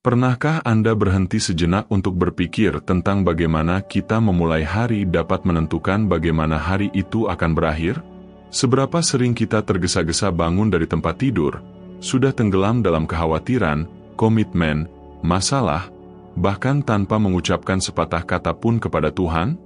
Pernahkah Anda berhenti sejenak untuk berpikir tentang bagaimana kita memulai hari dapat menentukan bagaimana hari itu akan berakhir? Seberapa sering kita tergesa-gesa bangun dari tempat tidur, sudah tenggelam dalam kekhawatiran, komitmen, masalah, bahkan tanpa mengucapkan sepatah kata pun kepada Tuhan?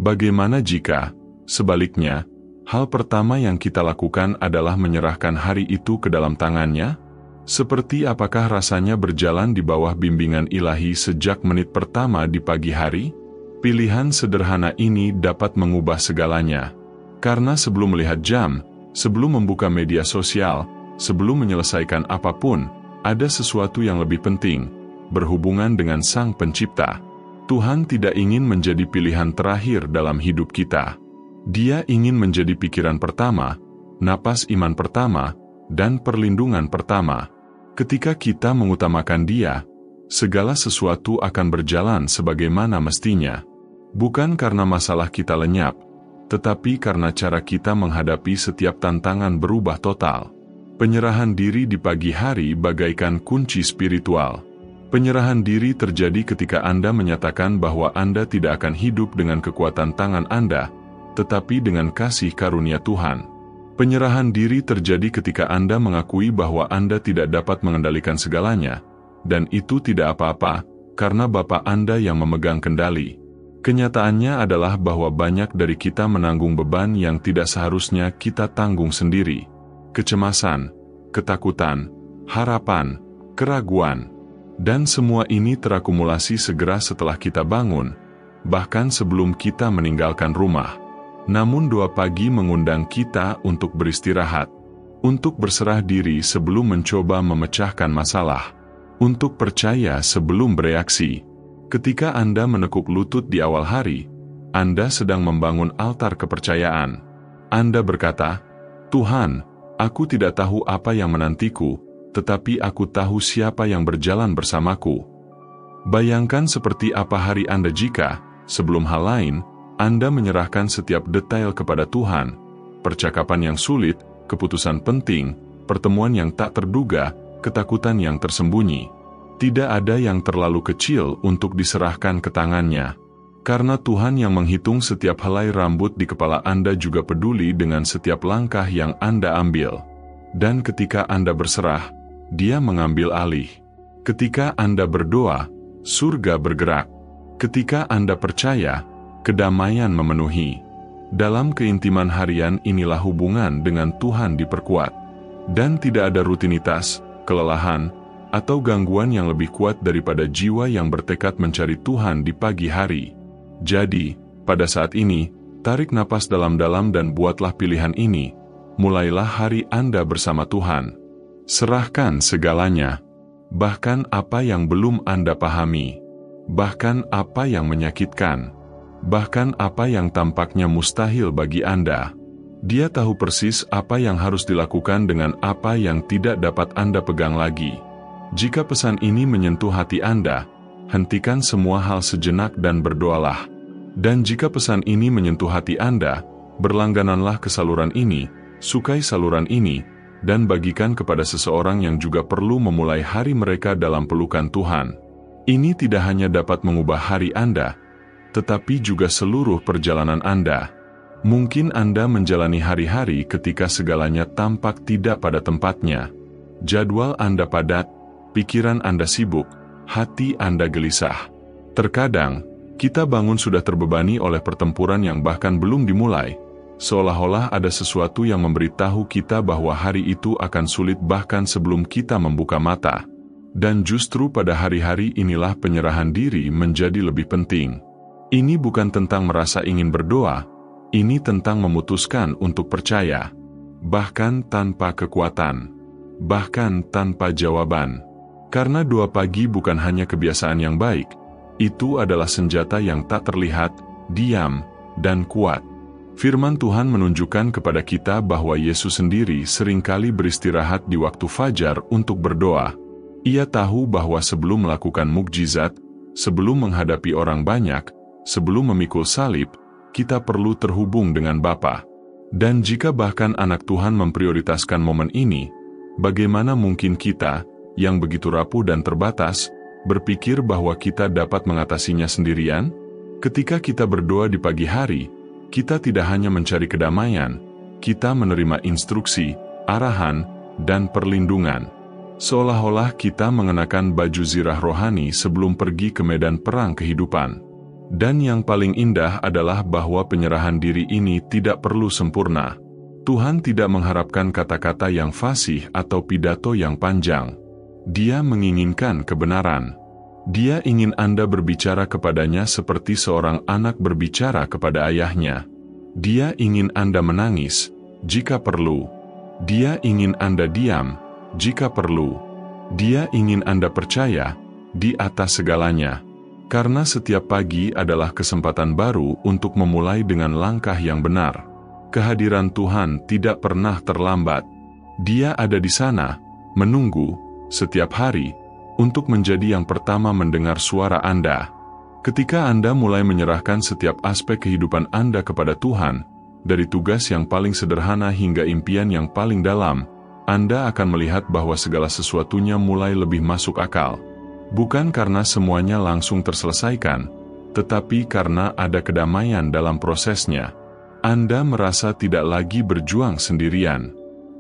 Bagaimana jika, sebaliknya, hal pertama yang kita lakukan adalah menyerahkan hari itu ke dalam tangan-Nya? Seperti apakah rasanya berjalan di bawah bimbingan ilahi sejak menit pertama di pagi hari? Pilihan sederhana ini dapat mengubah segalanya. Karena sebelum melihat jam, sebelum membuka media sosial, sebelum menyelesaikan apapun, ada sesuatu yang lebih penting, berhubungan dengan Sang Pencipta. Tuhan tidak ingin menjadi pilihan terakhir dalam hidup kita. Dia ingin menjadi pikiran pertama, napas iman pertama, dan perlindungan pertama. Ketika kita mengutamakan Dia, segala sesuatu akan berjalan sebagaimana mestinya. Bukan karena masalah kita lenyap, tetapi karena cara kita menghadapi setiap tantangan berubah total. Penyerahan diri di pagi hari bagaikan kunci spiritual. Penyerahan diri terjadi ketika Anda menyatakan bahwa Anda tidak akan hidup dengan kekuatan tangan Anda, tetapi dengan kasih karunia Tuhan. Penyerahan diri terjadi ketika Anda mengakui bahwa Anda tidak dapat mengendalikan segalanya, dan itu tidak apa-apa, karena Bapa Anda yang memegang kendali. Kenyataannya adalah bahwa banyak dari kita menanggung beban yang tidak seharusnya kita tanggung sendiri. Kecemasan, ketakutan, harapan, keraguan, dan semua ini terakumulasi segera setelah kita bangun, bahkan sebelum kita meninggalkan rumah. Namun doa pagi mengundang kita untuk beristirahat, untuk berserah diri sebelum mencoba memecahkan masalah, untuk percaya sebelum bereaksi. Ketika Anda menekuk lutut di awal hari, Anda sedang membangun altar kepercayaan. Anda berkata, "Tuhan, aku tidak tahu apa yang menantiku, tetapi aku tahu siapa yang berjalan bersamaku." Bayangkan seperti apa hari Anda jika, sebelum hal lain, Anda menyerahkan setiap detail kepada Tuhan, percakapan yang sulit, keputusan penting, pertemuan yang tak terduga, ketakutan yang tersembunyi. Tidak ada yang terlalu kecil untuk diserahkan ke tangan-Nya. Karena Tuhan yang menghitung setiap helai rambut di kepala Anda juga peduli dengan setiap langkah yang Anda ambil. Dan ketika Anda berserah, Dia mengambil alih. Ketika Anda berdoa, surga bergerak. Ketika Anda percaya, kedamaian memenuhi. Dalam keintiman harian inilah hubungan dengan Tuhan diperkuat. Dan tidak ada rutinitas, kelelahan, atau gangguan yang lebih kuat daripada jiwa yang bertekad mencari Tuhan di pagi hari. Jadi, pada saat ini, tarik napas dalam-dalam dan buatlah pilihan ini. Mulailah hari Anda bersama Tuhan. Serahkan segalanya. Bahkan apa yang belum Anda pahami. Bahkan apa yang menyakitkan. Bahkan apa yang tampaknya mustahil bagi Anda. Dia tahu persis apa yang harus dilakukan dengan apa yang tidak dapat Anda pegang lagi. Jika pesan ini menyentuh hati Anda, hentikan semua hal sejenak dan berdoalah. Dan jika pesan ini menyentuh hati Anda, berlanggananlah ke saluran ini, sukai saluran ini, dan bagikan kepada seseorang yang juga perlu memulai hari mereka dalam pelukan Tuhan. Ini tidak hanya dapat mengubah hari Anda, tetapi juga seluruh perjalanan Anda. Mungkin Anda menjalani hari-hari ketika segalanya tampak tidak pada tempatnya. Jadwal Anda padat, pikiran Anda sibuk, hati Anda gelisah. Terkadang, kita bangun sudah terbebani oleh pertempuran yang bahkan belum dimulai, seolah-olah ada sesuatu yang memberitahu kita bahwa hari itu akan sulit bahkan sebelum kita membuka mata. Dan justru pada hari-hari inilah penyerahan diri menjadi lebih penting. Ini bukan tentang merasa ingin berdoa, ini tentang memutuskan untuk percaya. Bahkan tanpa kekuatan. Bahkan tanpa jawaban. Karena doa pagi bukan hanya kebiasaan yang baik, itu adalah senjata yang tak terlihat, diam, dan kuat. Firman Tuhan menunjukkan kepada kita bahwa Yesus sendiri seringkali beristirahat di waktu fajar untuk berdoa. Ia tahu bahwa sebelum melakukan mukjizat, sebelum menghadapi orang banyak, sebelum memikul salib, kita perlu terhubung dengan Bapa. Dan jika bahkan anak Tuhan memprioritaskan momen ini, bagaimana mungkin kita, yang begitu rapuh dan terbatas, berpikir bahwa kita dapat mengatasinya sendirian? Ketika kita berdoa di pagi hari, kita tidak hanya mencari kedamaian, kita menerima instruksi, arahan, dan perlindungan. Seolah-olah kita mengenakan baju zirah rohani sebelum pergi ke medan perang kehidupan. Dan yang paling indah adalah bahwa penyerahan diri ini tidak perlu sempurna. Tuhan tidak mengharapkan kata-kata yang fasih atau pidato yang panjang. Dia menginginkan kebenaran. Dia ingin Anda berbicara kepadanya seperti seorang anak berbicara kepada ayahnya. Dia ingin Anda menangis, jika perlu. Dia ingin Anda diam, jika perlu. Dia ingin Anda percaya, di atas segalanya. Karena setiap pagi adalah kesempatan baru untuk memulai dengan langkah yang benar. Kehadiran Tuhan tidak pernah terlambat. Dia ada di sana, menunggu, setiap hari, untuk menjadi yang pertama mendengar suara Anda. Ketika Anda mulai menyerahkan setiap aspek kehidupan Anda kepada Tuhan, dari tugas yang paling sederhana hingga impian yang paling dalam, Anda akan melihat bahwa segala sesuatunya mulai lebih masuk akal. Bukan karena semuanya langsung terselesaikan, tetapi karena ada kedamaian dalam prosesnya. Anda merasa tidak lagi berjuang sendirian,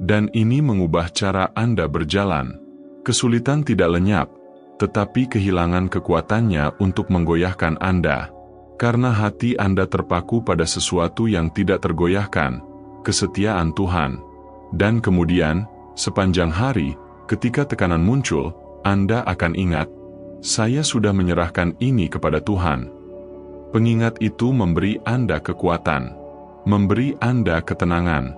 dan ini mengubah cara Anda berjalan. Kesulitan tidak lenyap, tetapi kehilangan kekuatannya untuk menggoyahkan Anda. Karena hati Anda terpaku pada sesuatu yang tidak tergoyahkan, kesetiaan Tuhan. Dan kemudian, sepanjang hari, ketika tekanan muncul, Anda akan ingat, saya sudah menyerahkan ini kepada Tuhan. Pengingat itu memberi Anda kekuatan, memberi Anda ketenangan,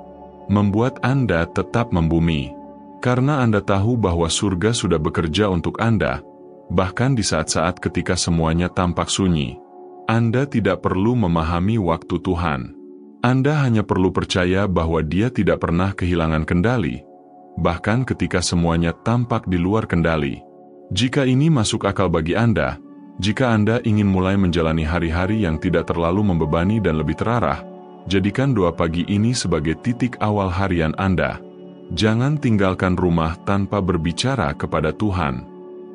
membuat Anda tetap membumi. Karena Anda tahu bahwa surga sudah bekerja untuk Anda, bahkan di saat-saat ketika semuanya tampak sunyi. Anda tidak perlu memahami waktu Tuhan. Anda hanya perlu percaya bahwa Dia tidak pernah kehilangan kendali, bahkan ketika semuanya tampak di luar kendali. Jika ini masuk akal bagi Anda, jika Anda ingin mulai menjalani hari-hari yang tidak terlalu membebani dan lebih terarah, jadikan doa pagi ini sebagai titik awal harian Anda. Jangan tinggalkan rumah tanpa berbicara kepada Tuhan.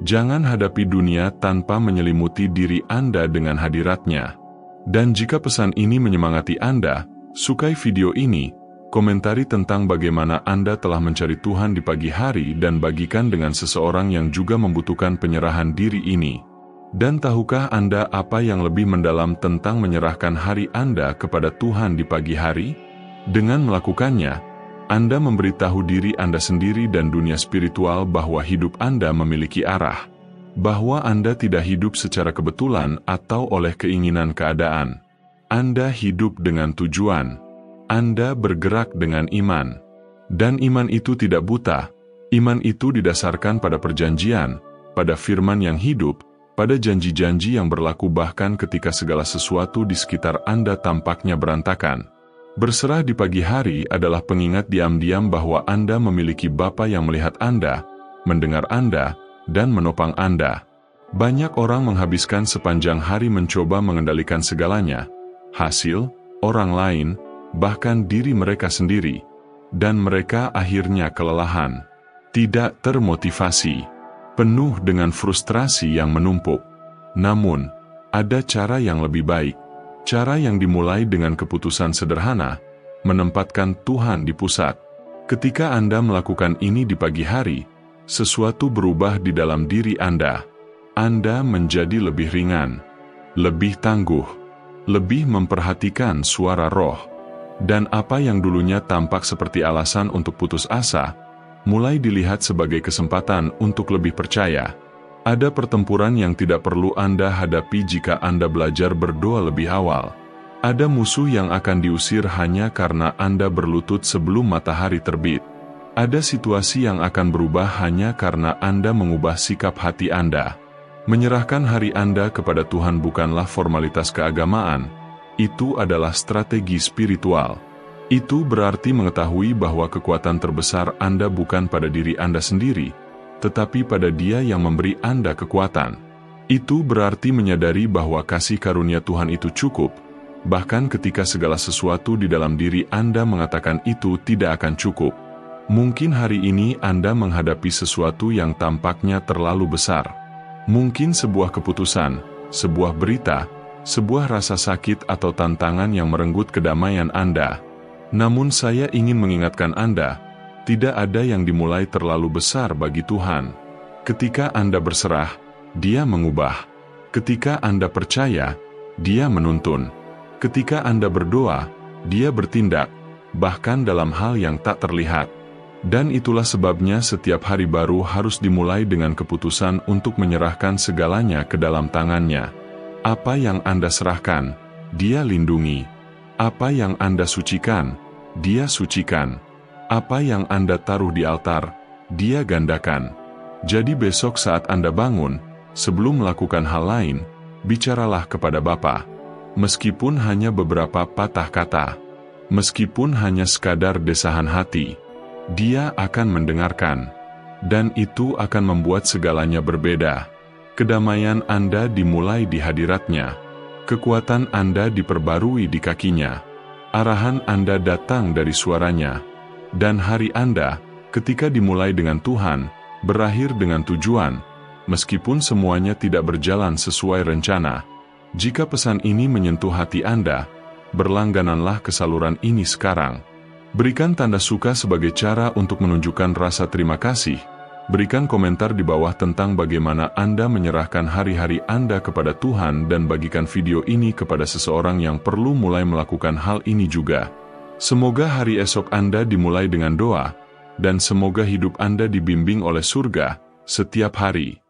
Jangan hadapi dunia tanpa menyelimuti diri Anda dengan hadirat-Nya. Dan jika pesan ini menyemangati Anda, sukai video ini, komentari tentang bagaimana Anda telah mencari Tuhan di pagi hari dan bagikan dengan seseorang yang juga membutuhkan penyerahan diri ini. Dan tahukah Anda apa yang lebih mendalam tentang menyerahkan hari Anda kepada Tuhan di pagi hari? Dengan melakukannya, Anda memberitahu diri Anda sendiri dan dunia spiritual bahwa hidup Anda memiliki arah. Bahwa Anda tidak hidup secara kebetulan atau oleh keinginan keadaan. Anda hidup dengan tujuan. Anda bergerak dengan iman. Dan iman itu tidak buta. Iman itu didasarkan pada perjanjian, pada firman yang hidup, pada janji-janji yang berlaku bahkan ketika segala sesuatu di sekitar Anda tampaknya berantakan. Berserah di pagi hari adalah pengingat diam-diam bahwa Anda memiliki Bapa yang melihat Anda, mendengar Anda, dan menopang Anda. Banyak orang menghabiskan sepanjang hari mencoba mengendalikan segalanya, hasil, orang lain, bahkan diri mereka sendiri, dan mereka akhirnya kelelahan, tidak termotivasi, penuh dengan frustrasi yang menumpuk. Namun, ada cara yang lebih baik. Cara yang dimulai dengan keputusan sederhana, menempatkan Tuhan di pusat. Ketika Anda melakukan ini di pagi hari, sesuatu berubah di dalam diri Anda. Anda menjadi lebih ringan, lebih tangguh, lebih memperhatikan suara roh. Dan apa yang dulunya tampak seperti alasan untuk putus asa, mulai dilihat sebagai kesempatan untuk lebih percaya. Ada pertempuran yang tidak perlu Anda hadapi jika Anda belajar berdoa lebih awal. Ada musuh yang akan diusir hanya karena Anda berlutut sebelum matahari terbit. Ada situasi yang akan berubah hanya karena Anda mengubah sikap hati Anda. Menyerahkan hari Anda kepada Tuhan bukanlah formalitas keagamaan, itu adalah strategi spiritual. Itu berarti mengetahui bahwa kekuatan terbesar Anda bukan pada diri Anda sendiri, tetapi pada Dia yang memberi Anda kekuatan. Itu berarti menyadari bahwa kasih karunia Tuhan itu cukup, bahkan ketika segala sesuatu di dalam diri Anda mengatakan itu tidak akan cukup. Mungkin hari ini Anda menghadapi sesuatu yang tampaknya terlalu besar. Mungkin sebuah keputusan, sebuah berita, sebuah rasa sakit atau tantangan yang merenggut kedamaian Anda. Namun saya ingin mengingatkan Anda, tidak ada yang dimulai terlalu besar bagi Tuhan. Ketika Anda berserah, Dia mengubah. Ketika Anda percaya, Dia menuntun. Ketika Anda berdoa, Dia bertindak, bahkan dalam hal yang tak terlihat. Dan itulah sebabnya setiap hari baru harus dimulai dengan keputusan untuk menyerahkan segalanya ke dalam tangan-Nya. Apa yang Anda serahkan, Dia lindungi. Apa yang Anda sucikan, Dia sucikan. Apa yang Anda taruh di altar, Dia gandakan. Jadi besok saat Anda bangun, sebelum melakukan hal lain, bicaralah kepada Bapa. Meskipun hanya beberapa patah kata, meskipun hanya sekadar desahan hati, Dia akan mendengarkan. Dan itu akan membuat segalanya berbeda. Kedamaian Anda dimulai di hadirat-Nya. Kekuatan Anda diperbarui di kaki-Nya. Arahan Anda datang dari suara-Nya. Dan hari Anda, ketika dimulai dengan Tuhan, berakhir dengan tujuan, meskipun semuanya tidak berjalan sesuai rencana. Jika pesan ini menyentuh hati Anda, berlanggananlah ke saluran ini sekarang. Berikan tanda suka sebagai cara untuk menunjukkan rasa terima kasih. Berikan komentar di bawah tentang bagaimana Anda menyerahkan hari-hari Anda kepada Tuhan dan bagikan video ini kepada seseorang yang perlu mulai melakukan hal ini juga. Semoga hari esok Anda dimulai dengan doa, dan semoga hidup Anda dibimbing oleh surga setiap hari.